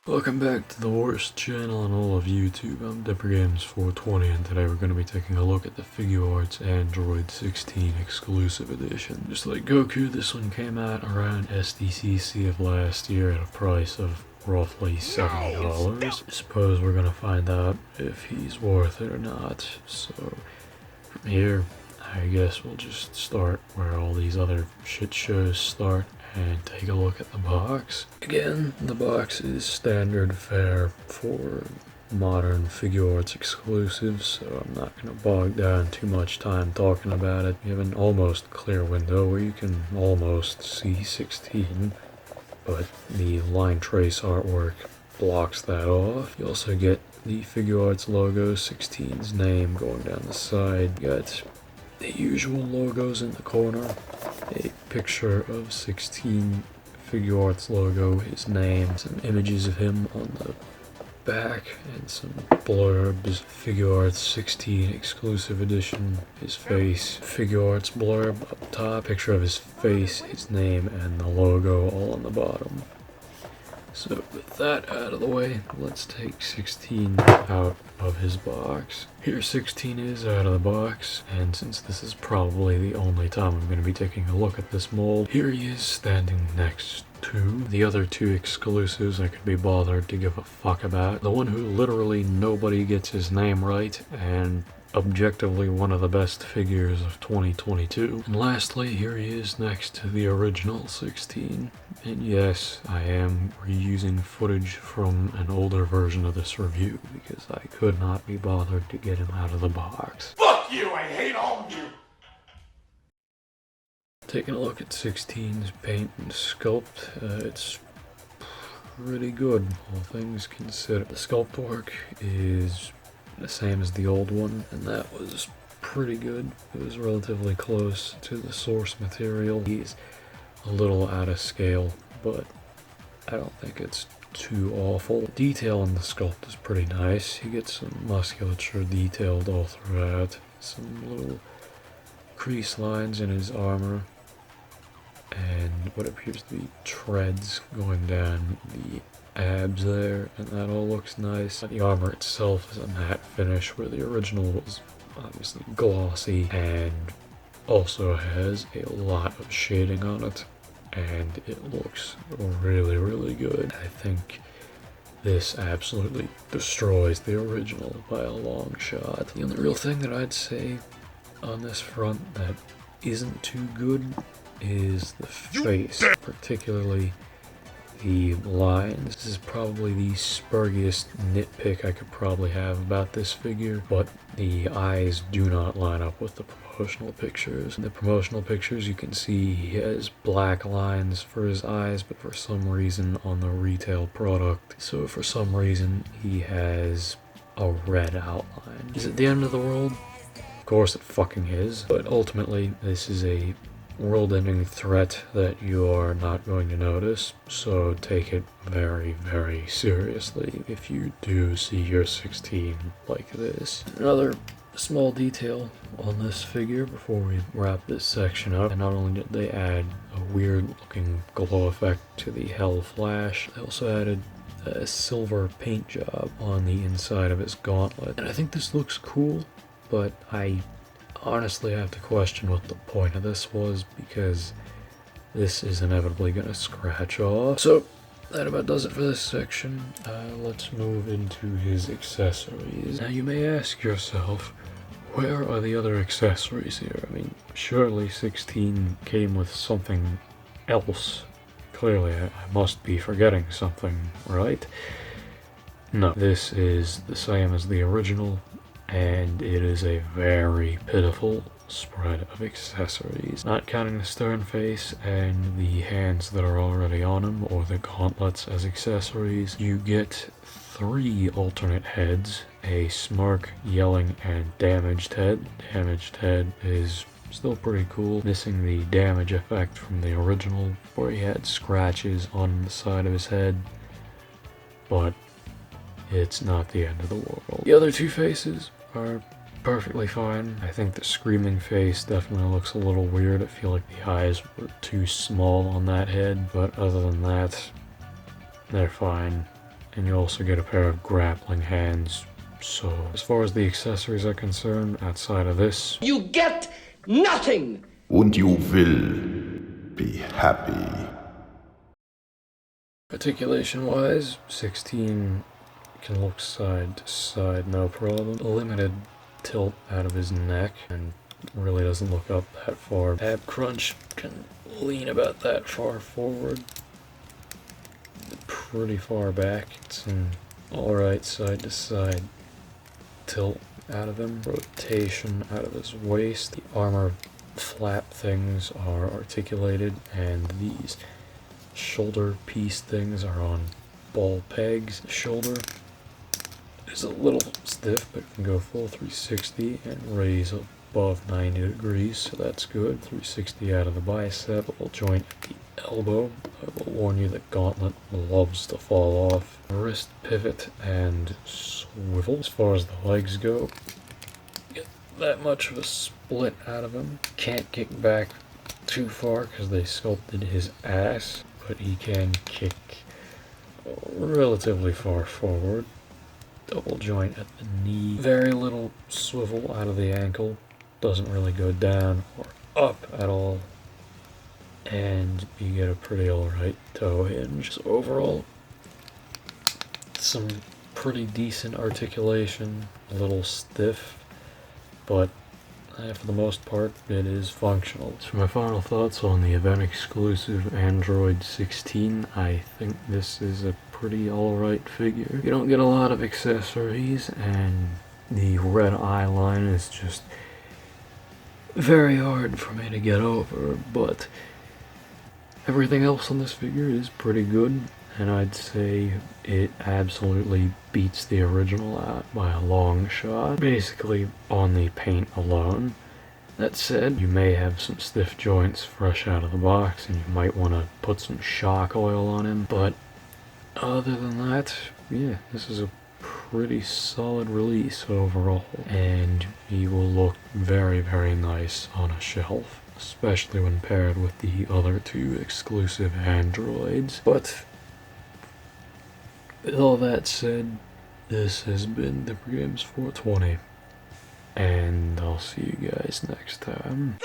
Welcome back to the worst channel on all of YouTube. I'm DipperGames420 and today we're going to be taking a look at the Figuarts Android 16 exclusive edition. Just like Goku, this one came out around SDCC of last year at a price of roughly $70. I suppose we're going to find out if he's worth it or not. So from here, I guess we'll just start where all these other shit shows start and take a look at the box. Again, the box is standard fare for modern Figuarts exclusives, so I'm not going to bog down too much time talking about it. You have an almost clear window where you can almost see 16, but the line trace artwork blocks that off. You also get the Figuarts logo, 16's name going down the side. You got the usual logos in the corner, a picture of 16 Figuarts logo, his name, some images of him on the back, and some blurbs. Figuarts 16 exclusive edition, his face, Figuarts blurb up top, picture of his face, his name, and the logo all on the bottom. So with that out of the way, let's take 16 out of his box. Here 16 is out of the box, and since this is probably the only time I'm going to be taking a look at this mold, here he is standing next to the other two exclusives I could be bothered to give a fuck about. The one who literally nobody gets his name right, and objectively one of the best figures of 2022. And lastly, here he is next to the original 16. And yes, I am reusing footage from an older version of this review because I could not be bothered to get him out of the box. Fuck you! I hate all of you! Taking a look at 16's paint and sculpt, it's pretty good, all things considered. The sculpt work is the same as the old one, and that was pretty good. It was relatively close to the source material. He's a little out of scale, but I don't think it's too awful. The detail in the sculpt is pretty nice. You get some musculature detailed all throughout, some little crease lines in his armor, and what appears to be treads going down the abs there, and that all looks nice. The armor itself is a matte finish where the original was obviously glossy and also has a lot of shading on it, and it looks really, really good. I think this absolutely destroys the original by a long shot. The only real thing that I'd say on this front that isn't too good is the face, particularly the lines. This is probably the spurgiest nitpick I could probably have about this figure, but the eyes do not line up with the promotional pictures. In the promotional pictures you can see he has black lines for his eyes, but for some reason on the retail product, so for some reason he has a red outline. Is it the end of the world? Of course it fucking is, but ultimately this is a world-ending threat that you are not going to notice, so take it very, very seriously if you do see your 16 like this. Another small detail on this figure before we wrap this section up, and not only did they add a weird looking glow effect to the Hell Flash, they also added a silver paint job on the inside of his gauntlet. And I think this looks cool, but I honestly have to question what the point of this was, because this is inevitably going to scratch off. So that about does it for this section. Let's move into his accessories. Now you may ask yourself, where are the other accessories here? I mean, surely 16 came with something else. Clearly I must be forgetting something, right? No, this is the same as the original, and it is a very pitiful spread of accessories. Not counting the stern face and the hands that are already on him, or the gauntlets as accessories, you get 3 alternate heads, a smirk, yelling, and damaged head. Damaged head is still pretty cool, missing the damage effect from the original where he had scratches on the side of his head, but it's not the end of the world. The other 2 faces are perfectly fine. I think the screaming face definitely looks a little weird. I feel like the eyes were too small on that head, but other than that, they're fine. and you also get a pair of grappling hands. So as far as the accessories are concerned, outside of this, You get nothing! Und you will be happy. articulation-wise, 16 can look side to side, no problem. Limited tilt out of his neck, and really doesn't look up that far. Ab crunch can lean about that far forward, pretty far back. It's an alright side to side tilt out of him. Rotation out of his waist. The armor flap things are articulated, and these shoulder piece things are on ball pegs. The shoulder is a little stiff, but can go full 360 and raise above 90 degrees, so that's good. 360 out of the bicep, little joint at the elbow. I will warn you that gauntlet loves to fall off. Wrist pivot and swivel. As far as the legs go, get that much of a split out of him. Can't kick back too far because they sculpted his ass, but he can kick relatively far forward. Double joint at the knee. Very little swivel out of the ankle. Doesn't really go down or up at all. And you get a pretty alright toe hinge. So overall, some pretty decent articulation. A little stiff, but for the most part, it is functional. So my final thoughts on the event-exclusive Android 16. I think this is a pretty alright figure. You don't get a lot of accessories, and the red eye line is just very hard for me to get over, but everything else on this figure is pretty good, and I'd say it absolutely beats the original out by a long shot, basically on the paint alone. That said, you may have some stiff joints fresh out of the box, and you might want to put some shock oil on him, but other than that, yeah, this is a pretty solid release overall, and he will look very, very nice on a shelf, especially when paired with the other two exclusive androids. But with all that said, this has been the Pregames 420, and I'll see you guys next time.